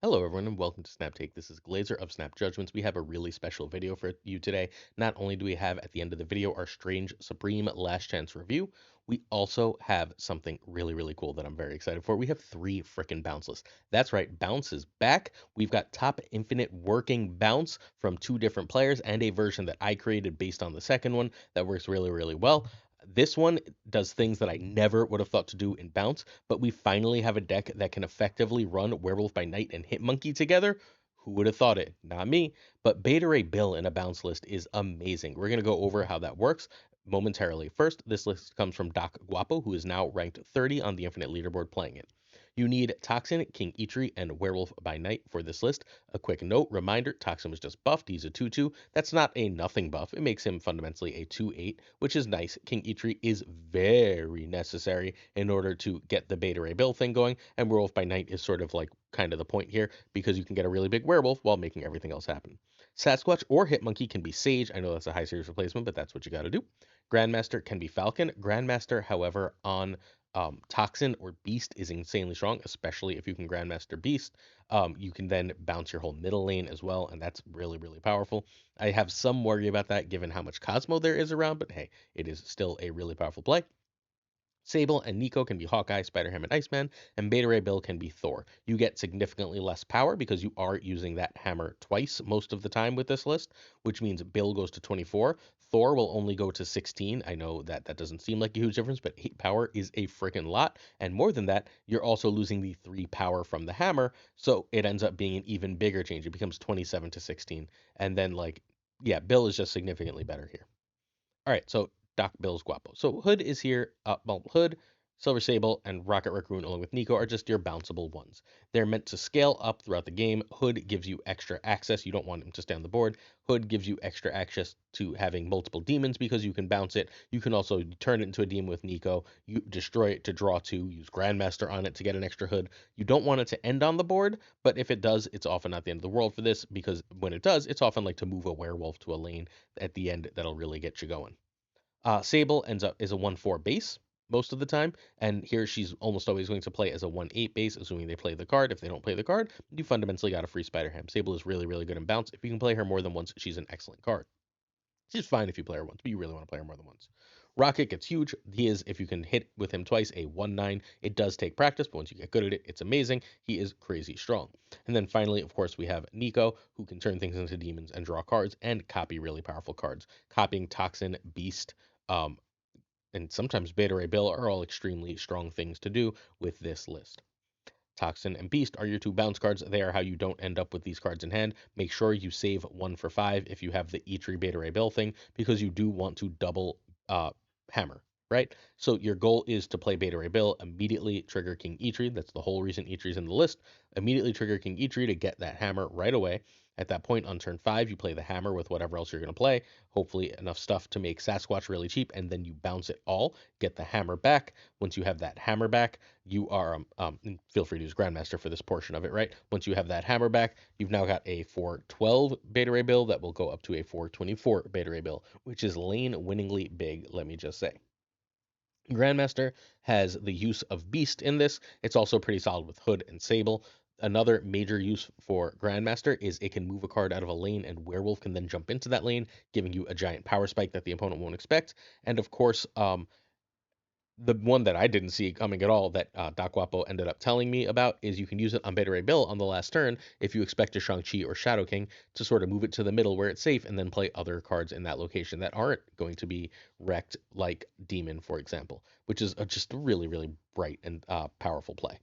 Hello, everyone, and welcome to Snap Take. This is Glazer of Snap Judgments. We have a really special video for you today. Not only do we have at the end of the video our Strange Supreme Last Chance review, we also have something really cool that I'm very excited for. We have three freaking bounce lists. That's right, Bounce is back. We've got Top Infinite Working Bounce from two different players and a version that I created based on the second one that works really well. This one does things that I never would have thought to do in Bounce, but we finally have a deck that can effectively run Werewolf by Night and Hitmonkey together. Who would have thought it? Not me. But Beta Ray Bill in a bounce list is amazing. We're going to go over how that works momentarily. First, this list comes from Doc Guapo, who is now ranked 30 on the Infinite Leaderboard playing it. You need Toxin, King Eitri, and Werewolf by Night for this list. A quick note, reminder, Toxin was just buffed. He's a 2-2. That's not a nothing buff. It makes him fundamentally a 2-8, which is nice. King Eitri is very necessary in order to get the Beta Ray Bill thing going, and Werewolf by Night is sort of like kind of the point here because you can get a really big werewolf while making everything else happen. Sasquatch or Hitmonkey can be Sage. I know that's a high series replacement, but that's what you got to do. Grandmaster can be Falcon. Grandmaster, however, on Toxin or Beast is insanely strong, especially if you can Grandmaster Beast. You can then bounce your whole middle lane as well, and that's really powerful. I have some worry about that given how much Cosmo there is around, but hey, it is still a really powerful play. Sable and Nico can be Hawkeye, Spider-Ham, and Iceman, and Beta Ray Bill can be Thor. You get significantly less power because you are using that hammer twice most of the time with this list, which means Bill goes to 24. Thor will only go to 16. I know that that doesn't seem like a huge difference, but 8 power is a freaking lot. And more than that, you're also losing the 3 power from the hammer, so it ends up being an even bigger change. It becomes 27 to 16. And then, like, yeah, Bill is just significantly better here. All right, so Doc Bill's Guapo. So Hood is here. Well, Hood, Silver Sable, and Rocket Raccoon, along with Nico, are just your bounceable ones. They're meant to scale up throughout the game. Hood gives you extra access. You don't want him to stay on the board. Hood gives you extra access to having multiple demons because you can bounce it. You can also turn it into a demon with Nico. You destroy it to draw two. Use Grandmaster on it to get an extra Hood. You don't want it to end on the board, but if it does, it's often not the end of the world for this because when it does, it's often like to move a werewolf to a lane at the end that'll really get you going. Sable ends up is a 1-4 base most of the time, and here she's almost always going to play as a 1-8 base, assuming they play the card. If they don't play the card, you fundamentally got a free Spider-Ham. Sable is really good in bounce. If you can play her more than once, she's an excellent card. She's fine if you play her once, but you really want to play her more than once. Rocket gets huge. He is, if you can hit with him twice, a 1-9. It does take practice, but once you get good at it, it's amazing. He is crazy strong. And then finally, of course, we have Nico, who can turn things into demons and draw cards and copy really powerful cards. Copying Toxin, Beast, um, and sometimes Beta Ray Bill are all extremely strong things to do with this list. Toxin and Beast are your two bounce cards. They are how you don't end up with these cards in hand. Make sure you save 1 for 5 if you have the Eitri Beta Ray Bill thing, because you do want to double hammer, right? So your goal is to play Beta Ray Bill, immediately trigger King Eitri. That's the whole reason Eitri's in the list. Immediately trigger King Eitri to get that hammer right away. At that point on turn 5, you play the hammer with whatever else you're going to play. Hopefully enough stuff to make Sasquatch really cheap, and then you bounce it all, get the hammer back. Once you have that hammer back, you are, feel free to use Grandmaster for this portion of it, right? Once you have that hammer back, you've now got a 412 Beta Ray Bill that will go up to a 424 Beta Ray Bill, which is lane winningly big, let me just say. Grandmaster has the use of Beast in this. It's also pretty solid with Hood and Sable. Another major use for Grandmaster is it can move a card out of a lane, and Werewolf can then jump into that lane, giving you a giant power spike that the opponent won't expect. And of course, the one that I didn't see coming at all that Doc Guapo ended up telling me about is you can use it on Beta Ray Bill on the last turn if you expect a Shang-Chi or Shadow King to sort of move it to the middle where it's safe and then play other cards in that location that aren't going to be wrecked, like Demon, for example, which is just a really bright and powerful play.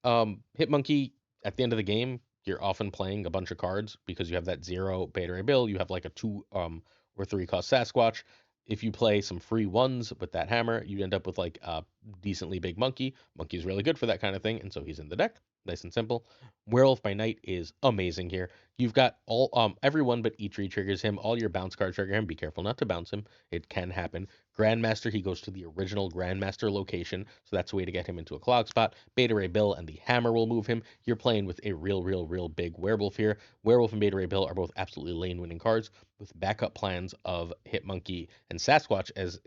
Hitmonkey, at the end of the game, you're often playing a bunch of cards because you have that 0 Beta Ray Bill, you have like a 2 or 3 cost Sasquatch. If you play some free ones with that hammer, you end up with like a decently big monkey. Monkey's really good for that kind of thing, and so he's in the deck. Nice and simple. Werewolf by Night is amazing here. You've got all everyone but Eitri triggers him. All your bounce cards trigger him. Be careful not to bounce him. It can happen. Grandmaster, he goes to the original Grandmaster location, so that's a way to get him into a clog spot. Beta Ray Bill and the hammer will move him. You're playing with a real big werewolf here. Werewolf and Beta Ray Bill are both absolutely lane winning cards with backup plans of Hitmonkey and Sasquatch as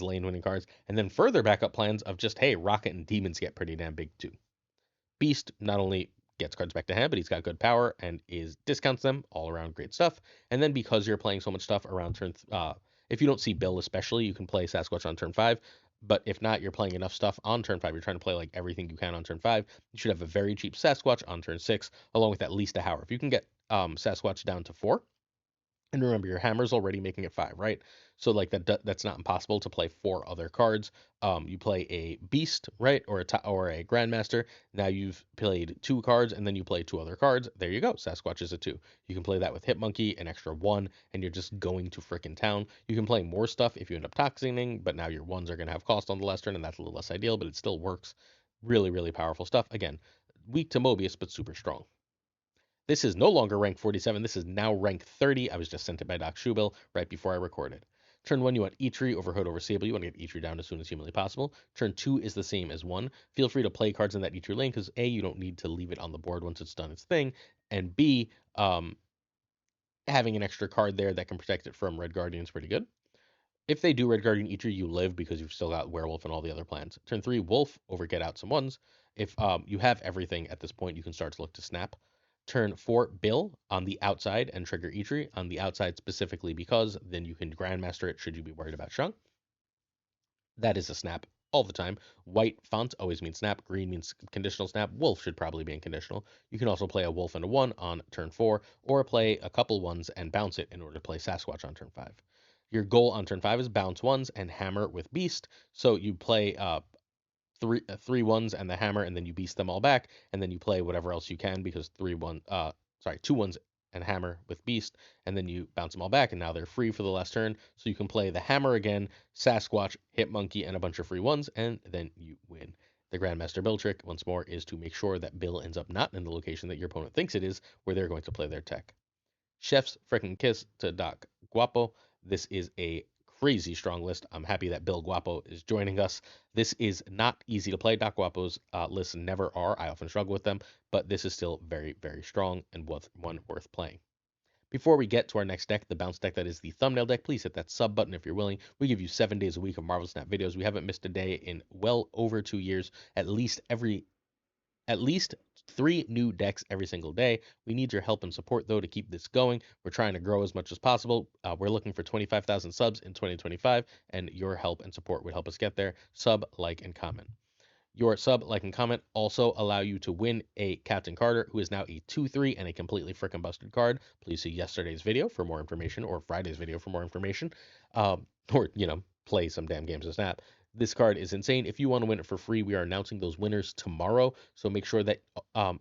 lane winning cards, and then further backup plans of just hey, Rocket and Demons get pretty damn big too. Beast not only gets cards back to hand, but he's got good power and is discounts them, all around great stuff. And then because you're playing so much stuff around if you don't see Bill especially, you can play Sasquatch on turn 5. But if not, you're playing enough stuff on turn 5. You're trying to play like everything you can on turn 5. You should have a very cheap Sasquatch on turn 6, along with at least a Howler. If you can get Sasquatch down to 4, and remember, your hammer's already making it 5, right? So like that's not impossible to play 4 other cards. You play a beast, right, or a grandmaster. Now you've played 2 cards, and then you play 2 other cards. There you go. Sasquatch is a 2. You can play that with Hitmonkey, an extra 1, and you're just going to frickin' town. You can play more stuff if you end up toxining, but now your 1s are gonna have cost on the last turn, and that's a little less ideal, but it still works. Really, really powerful stuff. Again, weak to Mobius, but super strong. This is no longer rank 47. This is now rank 30. I was just sent it by Doc Shubil right before I recorded. Turn 1, you want Eitri over Hood over Sable. You want to get Eitri down as soon as humanly possible. Turn 2 is the same as 1. Feel free to play cards in that Eitri lane because A, you don't need to leave it on the board once it's done its thing, and B, having an extra card there that can protect it from Red Guardian is pretty good. If they do Red Guardian Eitri, you live because you've still got Werewolf and all the other plans. Turn 3, Wolf over Get Out Some Ones. If you have everything at this point, you can start to look to snap. Turn 4, Bill on the outside and trigger Eitri on the outside specifically because then you can Grandmaster it should you be worried about Shunk. That is a snap all the time. White font always means snap. Green means conditional snap. Wolf should probably be in conditional. You can also play a wolf and a 1 on turn 4 or play a couple 1s and bounce it in order to play Sasquatch on turn 5. Your goal on turn 5 is bounce 1s and hammer with beast. So you play three 1s and the hammer, and then you beast them all back, and then you play whatever else you can because 2 1s and hammer with beast, and then you bounce them all back, and now they're free for the last turn. So you can play the hammer again, Sasquatch, Hitmonkey, and a bunch of free 1s, and then you win. The Grandmaster Bill trick, once more, is to make sure that Bill ends up not in the location that your opponent thinks it is, where they're going to play their tech. Chef's frickin' kiss to Doc Guapo. This is a crazy strong list. I'm happy that Bill Guapo is joining us. This is not easy to play. Doc Guapo's lists never are. I often struggle with them, but this is still very, very strong and one worth playing. Before we get to our next deck, the bounce deck that is the thumbnail deck, please hit that sub button if you're willing. We give you 7 days a week of Marvel Snap videos. We haven't missed a day in well over 2 years. At least 3 new decks every single day. We need your help and support, though, to keep this going. We're trying to grow as much as possible. We're looking for 25,000 subs in 2025, and your help and support would help us get there. Sub, like, and comment. Your sub, like, and comment also allow you to win a Captain Carter, who is now a 2/3 and a completely frickin' busted card. Please see yesterday's video for more information, or Friday's video for more information, or, play some damn games of Snap. This card is insane. If you want to win it for free, we are announcing those winners tomorrow. So make sure that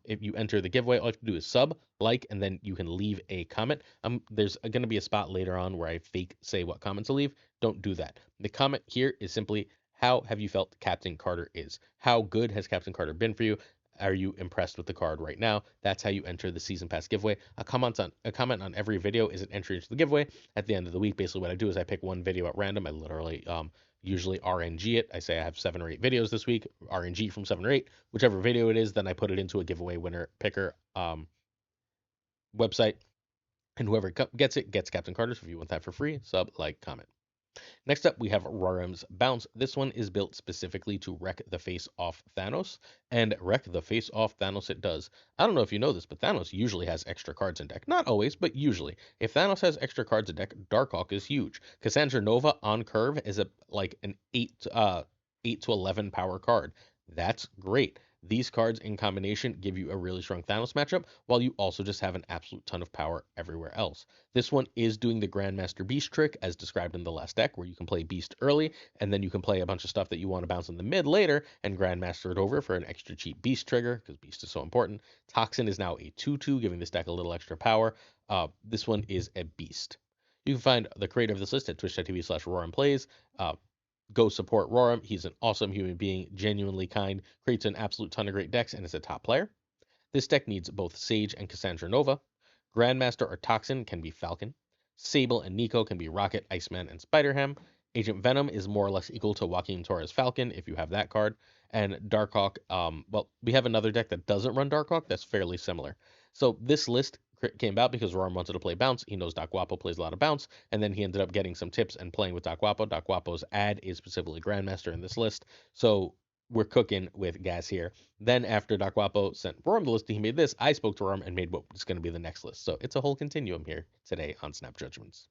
if you enter the giveaway, all you have to do is sub, like, and then you can leave a comment. There's going to be a spot later on where I fake say what comment to leave. Don't do that. The comment here is simply, how have you felt Captain Carter is? How good has Captain Carter been for you? Are you impressed with the card right now? That's how you enter the season pass giveaway. A comment on every video is an entry into the giveaway. At the end of the week, basically what I do is I pick one video at random. I literally usually RNG it. I say I have 7 or 8 videos this week, RNG from 7 or 8, whichever video it is, then I put it into a giveaway winner picker website, and whoever gets it gets Captain Carter. So if you want that for free, sub, like, comment. Next up, we have Rorm's Bounce. This one is built specifically to wreck the face off Thanos, and wreck the face off Thanos it does. I don't know if you know this, but Thanos usually has extra cards in deck. Not always, but usually. If Thanos has extra cards in deck, Darkhawk is huge. Cassandra Nova on curve is an 8 to 11 power card. That's great. These cards in combination give you a really strong Thanos matchup, while you also just have an absolute ton of power everywhere else. This one is doing the Grandmaster Beast trick, as described in the last deck, where you can play Beast early, and then you can play a bunch of stuff that you want to bounce in the mid later, and Grandmaster it over for an extra cheap Beast trigger, because Beast is so important. Toxin is now a 2/2, giving this deck a little extra power. This one is a Beast. You can find the creator of this list at twitch.tv/RormPlays. Go support Rorm. He's an awesome human being, genuinely kind, creates an absolute ton of great decks, and is a top player. This deck needs both Sage and Cassandra Nova. Grandmaster or Toxin can be Falcon. Sable and Nico can be Rocket, Iceman, and Spider-Ham. Agent Venom is more or less equal to Joaquin Torres Falcon if you have that card. And Darkhawk, we have another deck that doesn't run Darkhawk that's fairly similar. So this list came about because Rorm wanted to play Bounce. He knows Doc Guapo plays a lot of Bounce, and then he ended up getting some tips and playing with Doc Guapo. Doc Guapo's ad is specifically Grandmaster in this list. So we're cooking with gas here. Then after Doc Guapo sent Rorm the list, he made this. I spoke to Rorm and made what is going to be the next list. So it's a whole continuum here today on Snap Judgments.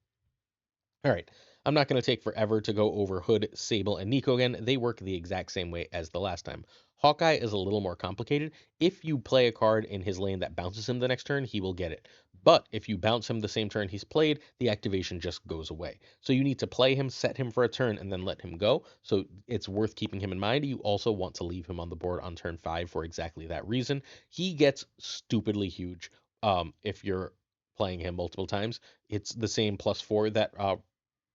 All right. I'm not going to take forever to go over Hood, Sable, and Nico again. They work the exact same way as the last time. Hawkeye is a little more complicated. If you play a card in his lane that bounces him the next turn, he will get it. But if you bounce him the same turn he's played, the activation just goes away. So you need to play him, set him for a turn, and then let him go. So it's worth keeping him in mind. You also want to leave him on the board on turn 5 for exactly that reason. He gets stupidly huge if you're playing him multiple times. It's the same +4 that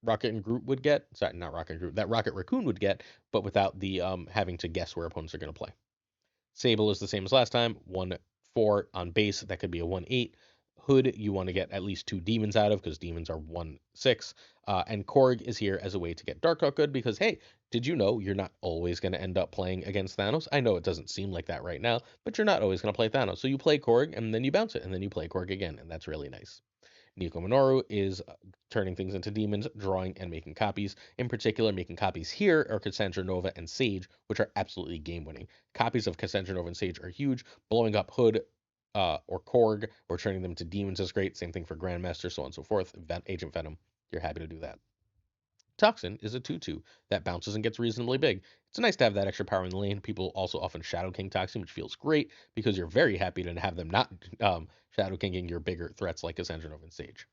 Rocket and Groot would get. Sorry, not Rocket and Groot. That Rocket Raccoon would get, but without the having to guess where opponents are going to play. Sable is the same as last time. 1/4 on base. That could be a 1/8. Hood, you want to get at least 2 demons out of because demons are 1/6. And Korg is here as a way to get Darkhawk good because, hey, did you know you're not always going to end up playing against Thanos? I know it doesn't seem like that right now, but you're not always going to play Thanos. So you play Korg and then you bounce it and then you play Korg again, and that's really nice. Nico Minoru is turning things into demons, drawing and making copies. In particular, making copies here are Cassandra Nova and Sage, which are absolutely game winning. Copies of Cassandra Nova and Sage are huge. Blowing up Hood or Korg or turning them to demons is great. Same thing for Grandmaster, so on and so forth. Agent Venom, you're happy to do that. Toxin is a 2/2 that bounces and gets reasonably big. It's nice to have that extra power in the lane. People also often Shadow King Toxin, which feels great because you're very happy to have them not Shadow Kinging your bigger threats like Cassandra Nova and Sage.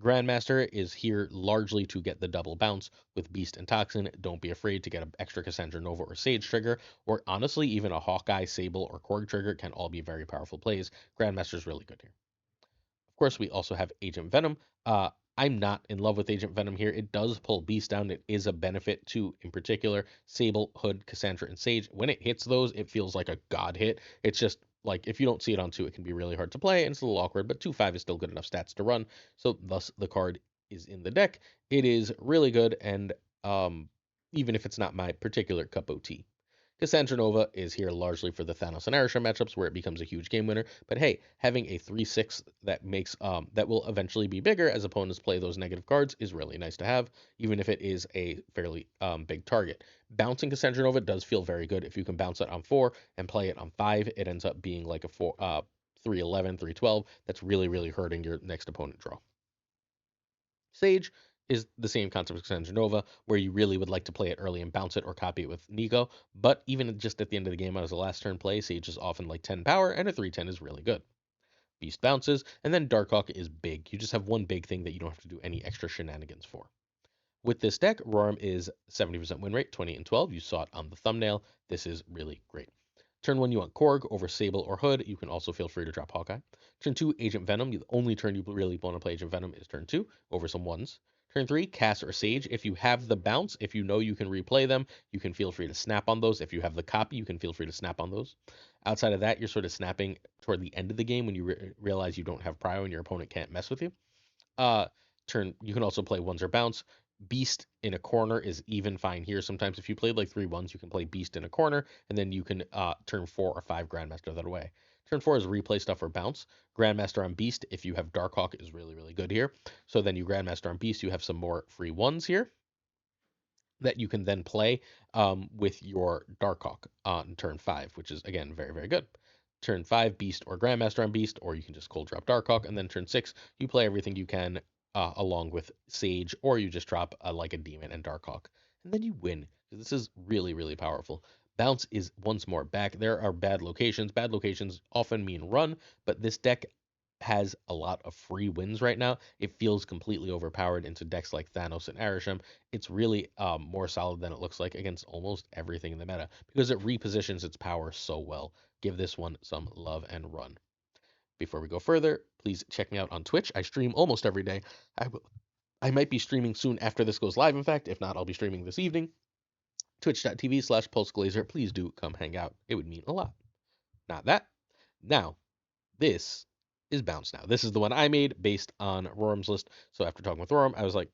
Grandmaster is here largely to get the double bounce with Beast and Toxin. Don't be afraid to get an extra Cassandra Nova or Sage trigger, or honestly, even a Hawkeye, Sable, or Korg trigger can all be very powerful plays. Grandmaster's really good here. Of course, we also have Agent Venom. I'm not in love with Agent Venom here. It does pull Beast down. It is a benefit to, in particular, Sable, Hood, Cassandra, and Sage. When it hits those, it feels like a god hit. It's just like if you don't see it on 2, it can be really hard to play and it's a little awkward, but 2/5 is still good enough stats to run. So thus the card is in the deck. It is really good, and even if it's not my particular cup of tea. Cassandra Nova is here largely for the Thanos and Arisha matchups where it becomes a huge game winner. But hey, having a 3/6 that makes that will eventually be bigger as opponents play those negative cards is really nice to have, even if it is a fairly big target. Bouncing Cassandra Nova does feel very good. If you can bounce it on 4 and play it on 5, it ends up being like a 3/11, 3/12. That's really, really hurting your next opponent draw. Sage is the same concept as Cassandra Nova, where you really would like to play it early and bounce it or copy it with Nico. But even just at the end of the game as a last turn play, Sage is often like 10 power, and a 3/10 is really good. Beast bounces, and then Darkhawk is big. You just have one big thing that you don't have to do any extra shenanigans for. With this deck, Rorm is 70% win rate, 20 and 12. You saw it on the thumbnail. This is really great. Turn 1, you want Korg over Sable or Hood. You can also feel free to drop Hawkeye. Turn 2, Agent Venom. The only turn you really want to play Agent Venom is turn 2 over some ones. Turn 3, Cass or Sage. If you have the bounce, if you know you can replay them, you can feel free to snap on those. If you have the copy, you can feel free to snap on those. Outside of that, you're sort of snapping toward the end of the game when you realize you don't have prio and your opponent can't mess with you. Uh, you can also play ones or bounce. Beast in a corner is even fine here. Sometimes if you played like 3/1s, you can play Beast in a corner, and then you can turn 4 or 5 Grandmaster that away. Turn 4 is replay stuff or bounce. Grandmaster on Beast, if you have Darkhawk, is really, really good here. So then you Grandmaster on Beast, you have some more free ones here that you can then play with your Darkhawk on turn 5, which is, again, very, very good. Turn 5, Beast or Grandmaster on Beast, or you can just cold drop Darkhawk, and then turn 6, you play everything you can along with Sage, or you just drop like a Demon and Darkhawk, and then you win. This is really, really powerful. Bounce is once more back. There are bad locations. Bad locations often mean run, but this deck has a lot of free wins right now. It feels completely overpowered into decks like Thanos and Arisham. It's really more solid than it looks like against almost everything in the meta because it repositions its power so well. Give this one some love and run. Before we go further, please check me out on Twitch. I stream almost every day. I might be streaming soon after this goes live, in fact. If not, I'll be streaming this evening. Twitch.tv/PulseGlazer. Please do come hang out. It would mean a lot. Not that. Now, this is Bounce Now. This is the one I made based on Rorm's list. So after talking with Rorm, I was like,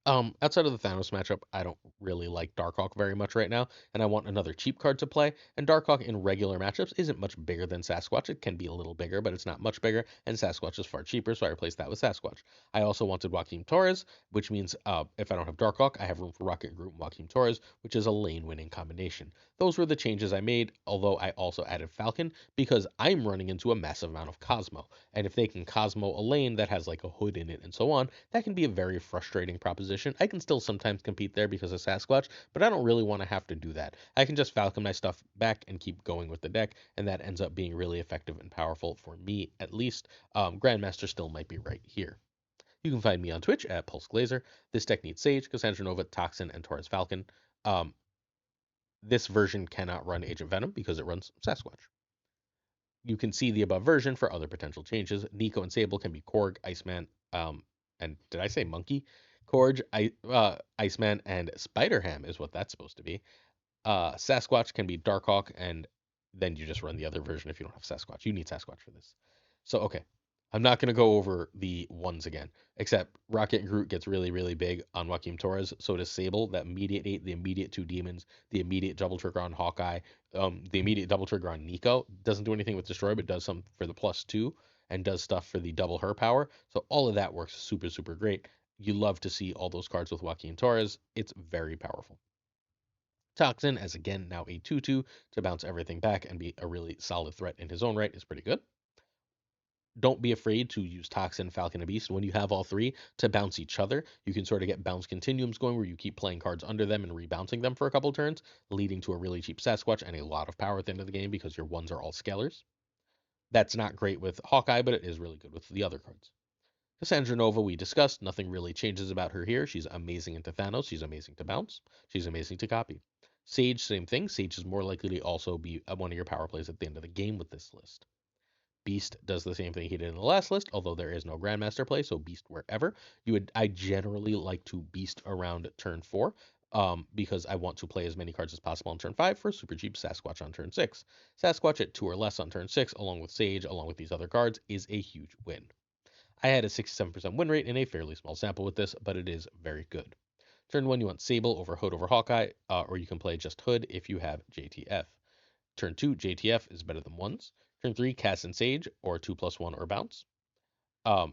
Outside of the Thanos matchup, I don't really like Darkhawk very much right now, and I want another cheap card to play. And Darkhawk in regular matchups isn't much bigger than Sasquatch. It can be a little bigger, but it's not much bigger, and Sasquatch is far cheaper, so I replaced that with Sasquatch. I also wanted Joaquin Torres, which means if I don't have Darkhawk, I have room for Rocket Groot and Joaquin Torres, which is a lane-winning combination. Those were the changes I made, although I also added Falcon because I'm running into a massive amount of Cosmo. And if they can Cosmo a lane that has like a hood in it and so on, that can be a very frustrating proposition. I can still sometimes compete there because of Sasquatch, but I don't really want to have to do that. I can just Falcon my stuff back and keep going with the deck, and that ends up being really effective and powerful for me at least. Grandmaster still might be right here. You can find me on Twitch at Pulse Glazer. This deck needs Sage, Cassandra Nova, Toxin, and Taurus Falcon. Um, this version cannot run Agent Venom because it runs Sasquatch. You can see the above version for other potential changes. Nico and Sable can be Korg, Iceman, and did I say Monkey? Iceman, and Spider-Ham is what that's supposed to be. Sasquatch can be Darkhawk, and then you just run the other version if you don't have Sasquatch. You need Sasquatch for this. So, okay. I'm not going to go over the ones again, except Rocket Groot gets really, really big on Joaquin Torres. So does Sable, that immediate 8, the immediate 2 demons, the immediate double trigger on Hawkeye, the immediate double trigger on Nico. Doesn't do anything with Destroy, but does some for the +2 and does stuff for the double her power. So all of that works super, super great. You love to see all those cards with Joaquin Torres. It's very powerful. Toxin, as again now a 2/2 to bounce everything back and be a really solid threat in his own right, is pretty good. Don't be afraid to use Toxin, Falcon, and Beast when you have all three to bounce each other. You can sort of get bounce continuums going where you keep playing cards under them and rebouncing them for a couple turns, leading to a really cheap Sasquatch and a lot of power at the end of the game because your ones are all scalers. That's not great with Hawkeye, but it is really good with the other cards. Cassandra Nova, we discussed. Nothing really changes about her here. She's amazing into Thanos. She's amazing to bounce. She's amazing to copy. Sage, same thing. Sage is more likely to also be one of your power plays at the end of the game with this list. Beast does the same thing he did in the last list, although there is no Grandmaster play, so Beast wherever. I generally like to Beast around turn 4, because I want to play as many cards as possible on turn 5 for super cheap Sasquatch on turn 6. Sasquatch at 2 or less on turn 6, along with Sage, along with these other cards, is a huge win. I had a 67% win rate in a fairly small sample with this, but it is very good. Turn 1, you want Sable over Hood over Hawkeye, or you can play just Hood if you have JTF. Turn 2, JTF is better than ones. Turn 3, Cast and Sage, or 2+1 or Bounce.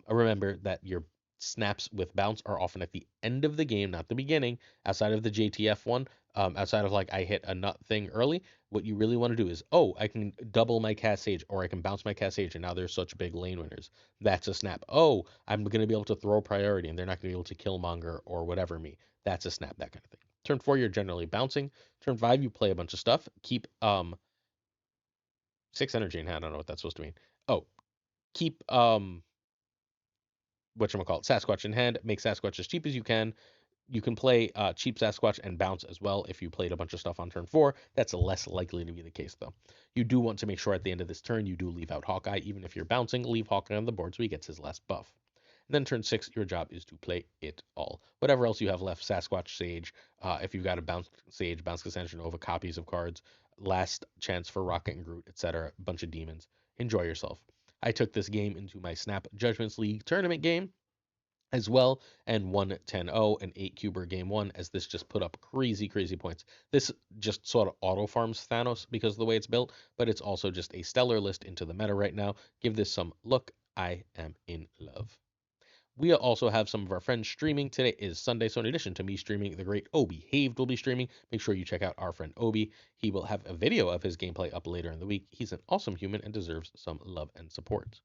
Remember that your snaps with Bounce are often at the end of the game, not the beginning, outside of the JTF one. Outside of like I hit a nut thing early, what you really want to do is, oh, I can double my Cast Sage, or I can bounce my Cast Sage, and now there's such big lane winners. That's a snap. Oh, I'm going to be able to throw priority, and they're not going to be able to Killmonger or whatever me. That's a snap, that kind of thing. Turn 4, you're generally bouncing. Turn 5, you play a bunch of stuff. Keep 6 energy in hand. I don't know what that's supposed to mean. Oh, keep whatchamacallit, Sasquatch in hand. Make Sasquatch as cheap as you can. You can play cheap Sasquatch and bounce as well if you played a bunch of stuff on turn 4. That's less likely to be the case, though. You do want to make sure at the end of this turn you do leave out Hawkeye. Even if you're bouncing, leave Hawkeye on the board so he gets his last buff. And then turn 6, your job is to play it all. Whatever else you have left, Sasquatch, Sage, if you've got a bounce Sage, bounce Cassandra Nova, copies of cards, last chance for Rocket and Groot, etc., a bunch of demons. Enjoy yourself. I took this game into my Snap Judgments League tournament game as well and won 10-0 and 8 cuber game 1 as this just put up crazy crazy points. This just sort of auto farms Thanos because of the way it's built, but it's also just a stellar list into the meta right now. Give this some look. I am in love. We also have some of our friends streaming. Today is Sunday, so in addition to me streaming, the great Obi Haved will be streaming. Make sure you check out our friend Obi. He will have a video of his gameplay up later in the week. He's an awesome human and deserves some love and support.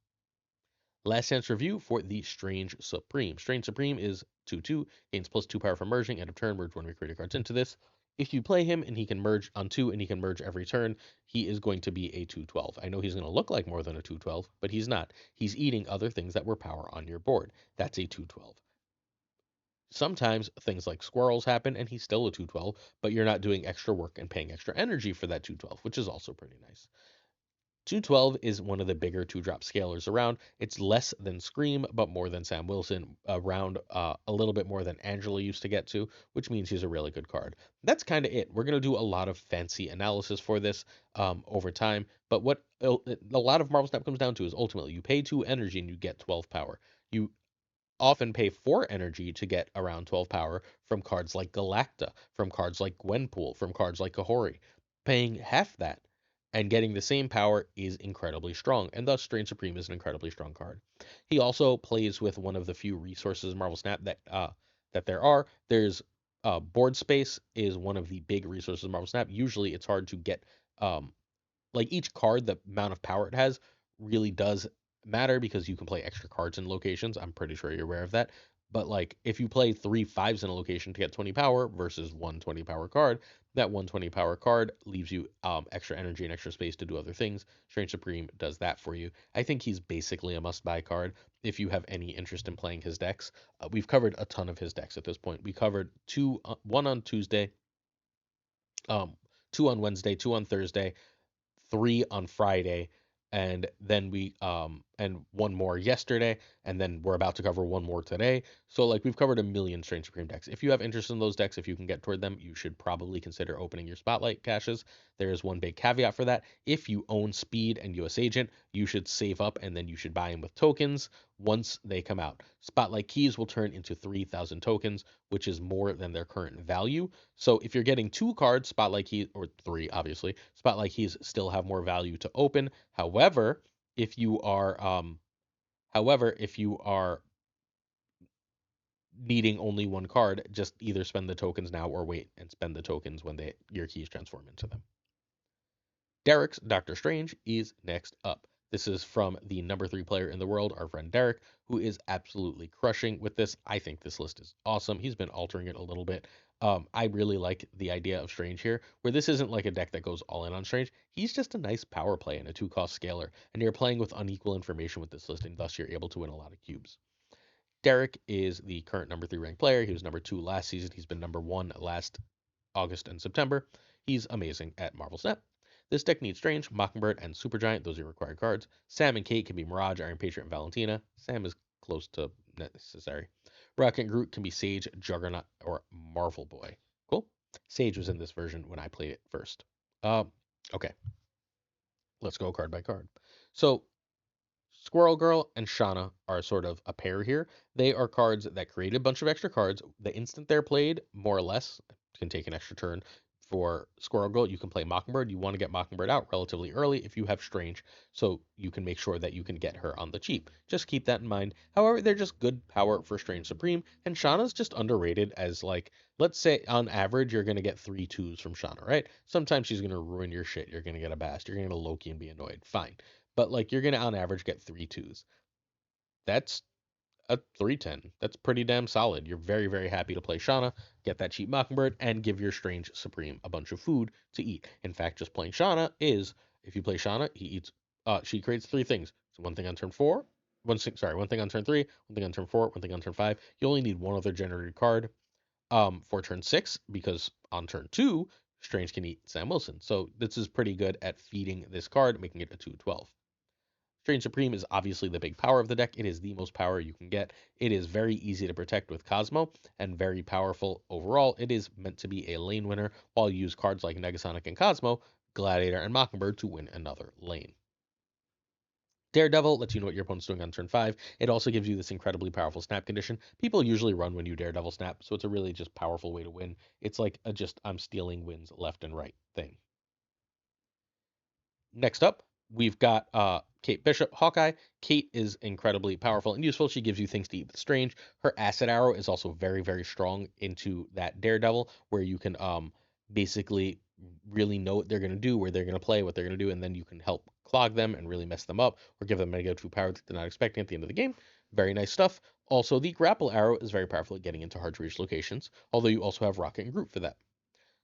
Last chance review for the Strange Supreme. Strange Supreme is 2/2, gains +2 power from merging. End of turn, merge one of your creative cards into this. If you play him and he can merge on 2 and he can merge every turn, he is going to be a 2/12. I know he's going to look like more than a 2/12, but he's not. He's eating other things that were power on your board. That's a 2/12. Sometimes things like squirrels happen and he's still a 2/12, but you're not doing extra work and paying extra energy for that 2/12, which is also pretty nice. 212 is one of the bigger 2-drop scalers around. It's less than Scream, but more than Sam Wilson, around a little bit more than Angela used to get to, which means he's a really good card. That's kind of it. We're going to do a lot of fancy analysis for this over time, but what a lot of Marvel Snap comes down to is ultimately you pay 2 energy and you get 12 power. You often pay 4 energy to get around 12 power from cards like Galacta, from cards like Gwenpool, from cards like Kahori. Paying half that and getting the same power is incredibly strong, and thus Strange Supreme is an incredibly strong card. He also plays with one of the few resources in Marvel Snap that there are. There's board space is one of the big resources in Marvel Snap. Usually, it's hard to get um, like each card, the amount of power it has really does matter because you can play extra cards in locations. I'm pretty sure you're aware of that. But like if you play 3 5s in a location to get 20 power versus 120 power card, that 120 power card leaves you extra energy and extra space to do other things. Strange Supreme does that for you. I think he's basically a must buy card if you have any interest in playing his decks. We've covered a ton of his decks at this point. We covered one on Tuesday, um, two on Wednesday, two on Thursday, 3 on Friday, and then we and one more yesterday, and then we're about to cover one more today. So like we've covered a million Strange Supreme decks. If you have interest in those decks, if you can get toward them, you should probably consider opening your spotlight caches. There is one big caveat for that. If you own Speed and US Agent, you should save up and then you should buy them with tokens once they come out. Spotlight keys will turn into 3,000 tokens, which is more than their current value. So if you're getting 2 cards, Spotlight keys, or 3, obviously, Spotlight keys still have more value to open. If you are, if you are needing only 1 card, just either spend the tokens now or wait and spend the tokens when your keys transform into them. Derek's Doctor Strange is next up. This is from the number 3 player in the world, our friend Derek, who is absolutely crushing with this. I think this list is awesome. He's been altering it a little bit. I really like the idea of Strange here, where this isn't like a deck that goes all in on Strange. He's just a nice power play and a 2-cost scaler, and you're playing with unequal information with this list, and thus you're able to win a lot of cubes. Derek is the current number 3 ranked player. He was number 2 last season. He's been number 1 last August and September. He's amazing at Marvel Snap. This deck needs Strange, Mockingbird, and Supergiant. Those are your required cards. Sam and Kate can be Mirage, Iron Patriot, and Valentina. Sam is close to necessary. Rocket and Groot can be Sage, Juggernaut, or Marvel Boy. Cool. Sage was in this version when I played it first. Okay. Let's go card by card. So Squirrel Girl and Shauna are sort of a pair here. They are cards that create a bunch of extra cards. The instant they're played, more or less, can take an extra turn. For Squirrel Girl, you can play Mockingbird. You want to get Mockingbird out relatively early if you have Strange, so you can make sure that you can get her on the cheap. Just keep that in mind. However, they're just good power for Strange Supreme, and Shauna's just underrated as like, let's say on average you're gonna get 3 2s from Shauna, right? Sometimes she's gonna ruin your shit. You're gonna get a Bast. You're gonna get a Loki and be annoyed. Fine. But like you're gonna on average get 3 2s. That's a 310. That's pretty damn solid. You're very, very happy to play Shauna, get that cheap Mockingbird, and give your Strange Supreme a bunch of food to eat. In fact, just playing Shauna is, if you play Shauna, she creates 3 things. So one thing on turn 4, one thing on turn 3, one thing on turn 4, one thing on turn 5. You only need one other generated card for turn 6, because on turn 2, Strange can eat Sam Wilson. So this is pretty good at feeding this card, making it a 2-12. Strange Supreme is obviously the big power of the deck. It is the most power you can get. It is very easy to protect with Cosmo and very powerful overall. It is meant to be a lane winner while you use cards like Negasonic and Cosmo, Gladiator, and Mockingbird to win another lane. Daredevil lets you know what your opponent's doing on turn 5. It also gives you this incredibly powerful snap condition. People usually run when you Daredevil snap, so it's a really just powerful way to win. It's like a just I'm stealing wins left and right thing. Next up, we've got Kate Bishop, Hawkeye. Kate is incredibly powerful and useful. She gives you things to eat with Strange. Her Acid Arrow is also very, very strong into that Daredevil, where you can basically really know what they're going to do, where they're going to play, what they're going to do, and then you can help clog them and really mess them up or give them mega 2 power that they're not expecting at the end of the game. Very nice stuff. Also, the Grapple Arrow is very powerful at getting into hard to reach locations, although you also have Rocket and Groot for that.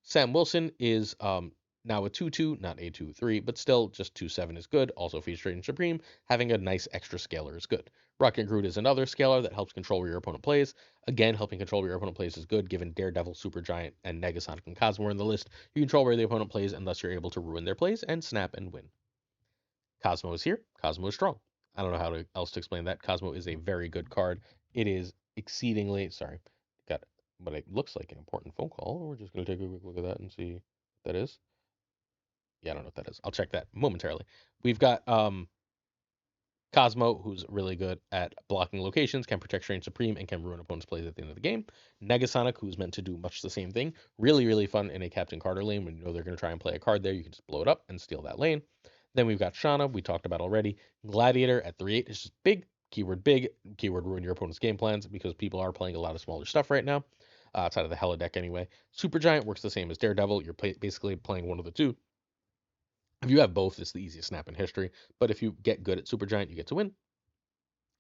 Sam Wilson is now a 2-2, not a 2-3, but still just 2-7 is good. Also featuring Supreme, having a nice extra scaler is good. Rocket Groot is another scaler that helps control where your opponent plays. Again, helping control where your opponent plays is good, given Daredevil, Supergiant, and Negasonic and Cosmo are in the list. You control where the opponent plays, and thus you're able to ruin their plays and snap and win. Cosmo is here. Cosmo is strong. I don't know else to explain that. Cosmo is a very good card. It is exceedingly, sorry, got what it looks like an important phone call. We're just going to take a quick look at that and see what that is. Yeah, I don't know what that is. I'll check that momentarily. We've got Cosmo, who's really good at blocking locations, can protect Strange Supreme, and can ruin opponents' plays at the end of the game. Negasonic, who's meant to do much the same thing. Really, really fun in a Captain Carter lane. When you know they're going to try and play a card there, you can just blow it up and steal that lane. Then we've got Shauna, we talked about already. Gladiator at 3/8 is just big, keyword ruin your opponent's game plans because people are playing a lot of smaller stuff right now, outside of the Hella deck anyway. Supergiant works the same as Daredevil. You're basically playing one of the two. If you have both, it's the easiest snap in history, but if you get good at Supergiant, you get to win.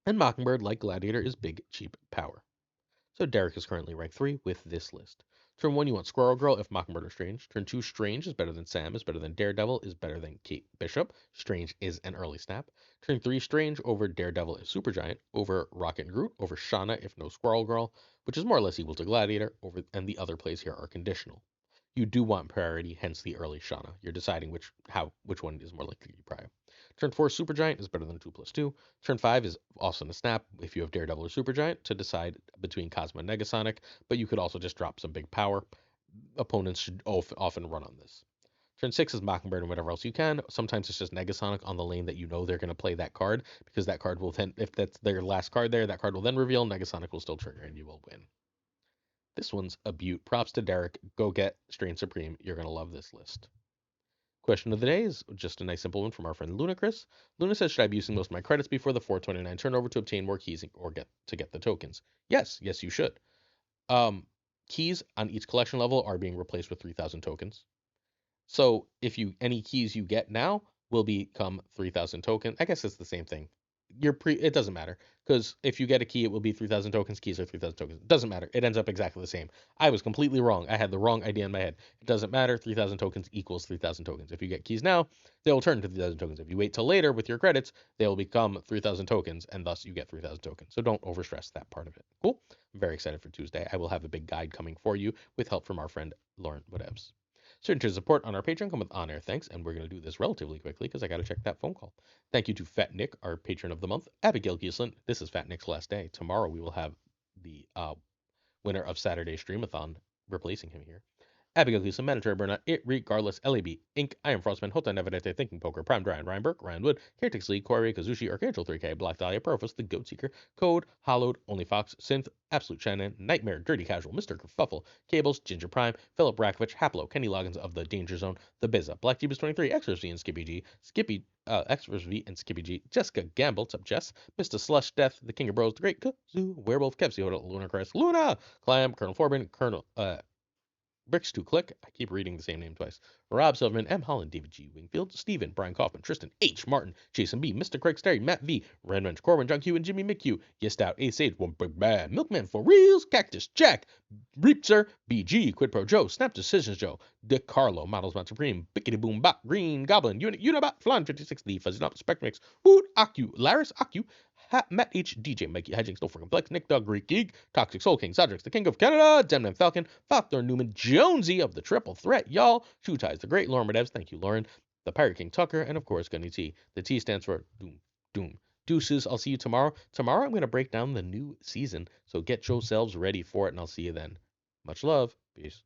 And Mockingbird, like Gladiator, is big, cheap power. So Derek is currently rank 3 with this list. Turn 1, you want Squirrel Girl if Mockingbird or Strange. Turn 2, Strange is better than Sam, is better than Daredevil, is better than Kate Bishop. Strange is an early snap. Turn 3, Strange over Daredevil if Supergiant, over Rocket and Groot, over Shauna if no Squirrel Girl, which is more or less equal to Gladiator, and the other plays here are conditional. You do want priority, hence the early Shauna. You're deciding which one is more likely to be prior. Turn 4, Supergiant is better than 2+2. Turn 5 is also a snap if you have Daredevil or Supergiant to decide between Cosmo and Negasonic, but you could also just drop some big power. Opponents should often run on this. Turn 6 is Mockingbird and whatever else you can. Sometimes it's just Negasonic on the lane that you know they're going to play that card, because that card will then, if that's their last card there, that card will then reveal, Negasonic will still trigger, and you will win. This one's a beaut. Props to Derek. Go get Strange Supreme. You're going to love this list. Question of the day is just a nice simple one from our friend Lunacris. Luna says, should I be using most of my credits before the 429 turnover to obtain more keys or get the tokens? Yes, you should. Keys on each collection level are being replaced with 3,000 tokens. So if any keys you get now will become 3,000 tokens. I guess it's the same thing. It doesn't matter, because if you get a key, it will be 3,000 tokens. Keys are 3,000 tokens. It doesn't matter. It ends up exactly the same. I was completely wrong. I had the wrong idea in my head. It doesn't matter. 3,000 tokens equals 3,000 tokens. If you get keys now, they will turn to 3,000 tokens. If you wait till later with your credits, they will become 3,000 tokens, and thus you get 3,000 tokens. So don't overstress that part of it. Cool. I'm very excited for Tuesday. I will have a big guide coming for you with help from our friend Lauren Whatevs. Certain tiers of support on our Patreon come with on-air thanks, and we're going to do this relatively quickly because I got to check that phone call. Thank you to Fat Nick, our patron of the month, Abigail Giesland. This is Fat Nick's last day. Tomorrow we will have the winner of Saturday Streamathon replacing him here. Abigail Gleason, Mandatory Burnout, It Regardless, LAB, Inc., I Am Frostman, Hota Nevedete, Thinking Poker, Prime Ryan, Ryan Burke, Ryan Wood, Caretix Lee, Corey, Kazushi, Archangel 3K, Black Dahlia, Profus, The Goat Seeker, Code, Hollowed, Only Fox, Synth, Absolute Shannon, Nightmare, Dirty Casual, Mr. Kerfuffle, Cables, Ginger Prime, Philip Rakovich, Haplo, Kenny Loggins of the Danger Zone, The Bizza, Black Jeebus 23, Extras V and Skippy G, Extras V and Skippy G, Jessica Gamble, what's up, Jess, Mr. Slush Death, The King of Bros, The Great Kazoo, Werewolf, Kevsey Hoda, Lunar Crest, Luna, Clam, Colonel Forbin, Bricks to Click, I keep reading the same name twice. Rob Silverman, M. Holland, David G. Wingfield, Stephen, Brian Kaufman, Tristan H. Martin, Jason B., Mr. Craig Sterry, Matt V., Redman, Corbin, John Q., and Jimmy McHugh, Yes Out, Ace Age, One Big Bad, Milkman for Reals, Cactus Jack, Reapser, BG, Quid Pro Joe, Snap Decisions Joe, Dick Carlo, Models Not Supreme, Bickety Boom Bot, Green Goblin, Unibot, Flan 56, The Fuzzy Not, Spectrum X, Hood, Acu, Laris, Acu, Matt H, DJ, Mikey Hedgings, No Freaking Flex, Nick Dog, Greek Geek, Toxic Soul King, Zodrix, the King of Canada, Demnon Falcon, Faulkner Newman, Jonesy of the Triple Threat, y'all, Two Ties, the Great, Lauren Medevs, thank you, Lauren, the Pirate King Tucker, and of course, Gunny T. The T stands for Doom. Deuces, I'll see you tomorrow. Tomorrow I'm going to break down the new season, so get yourselves ready for it, and I'll see you then. Much love. Peace.